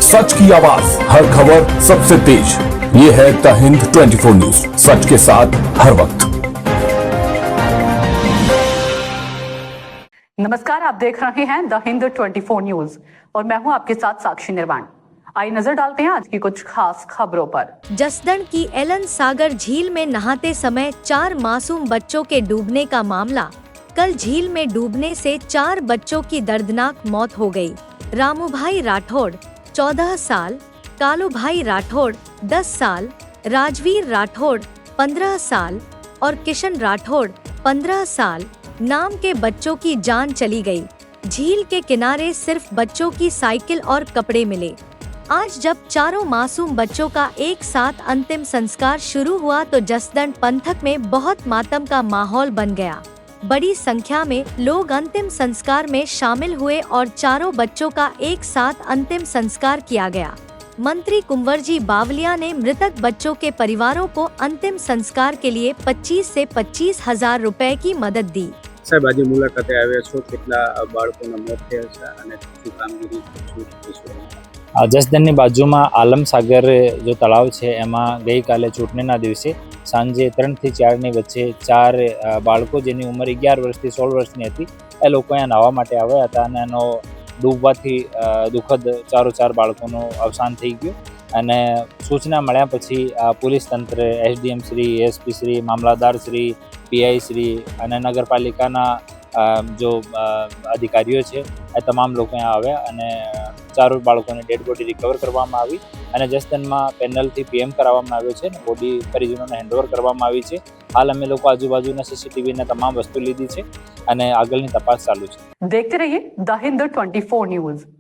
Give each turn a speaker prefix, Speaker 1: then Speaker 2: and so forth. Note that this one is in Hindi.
Speaker 1: सच की आवाज, हर खबर सबसे तेज। ये है द हिंद 24 न्यूज, सच के साथ हर वक्त।
Speaker 2: नमस्कार, आप देख रहे हैं द हिंद 24 न्यूज और मैं हूं आपके साथ साक्षी निर्वाण। आइए नजर डालते हैं आज की कुछ खास खबरों पर।
Speaker 3: जसदण की एलन सागर झील में नहाते समय 4 मासूम बच्चों के डूबने का मामला। कल झील में डूबने से 4 बच्चों की दर्दनाक मौत हो गई। रामूभाई राठौड़ 14 साल, कालूभाई राठौड़ 10 साल, राजवीर राठौड़ 15 साल और किशन राठौड़ 15 साल नाम के बच्चों की जान चली गई। झील के किनारे सिर्फ बच्चों की साइकिल और कपड़े मिले। आज जब चारों मासूम बच्चों का एक साथ अंतिम संस्कार शुरू हुआ तो जसदण पंथक में बहुत मातम का माहौल बन गया। बड़ी संख्या में लोग अंतिम संस्कार में शामिल हुए और चारों बच्चों का एक साथ अंतिम संस्कार किया गया। मंत्री कुंवरजी बावलिया ने मृतक बच्चों के परिवारों को अंतिम संस्कार के लिए 25 से 25,000 रुपए की मदद दी।
Speaker 4: સાહેબ આજે મુલાકાતે આવ્યા છો, કેટલા બાળકોના મોત થયા છે અને શું કામગીરી શું છે?
Speaker 5: જસદણની બાજુમાં આલમસાગર જો તળાવ છે એમાં ગઈકાલે ચૂંટણીના દિવસે સાંજે 3 થી 4ની વચ્ચે 4 બાળકો જેની ઉંમર 11 વર્ષથી 16 વર્ષની હતી એ લોકો અહીંયા નાહવા માટે આવ્યા હતા અને એનો ડૂબવાથી દુઃખદ 4 બાળકોનું અવસાન થઈ ગયું અને સૂચના મળ્યા પછી પોલીસ તંત્ર, એસડીએમ શ્રી, એસપી શ્રી, મામલતદાર શ્રી, પીઆઈ શ્રી અને નગરપાલિકાના जो अधिकारीओ है ए तमाम लोग यहाँ आव्या અને 4 બાળકોની ડેડ બોડી રિકવર કરવામાં આવી અને જસદણમાં પેનલથી પીએમ કરાવવામાં આવ્યો છે અને બોડી પરિજનોને હેન્ડઓવર કરવામાં આવી છે। હાલ અમે લોકો આજુબાજુના સીસીટીવીના તમામ વસ્તુ લીધી છે અને આગળની તપાસ ચાલુ છે।
Speaker 2: देखते रहिए द हिंद 24 न्यूज।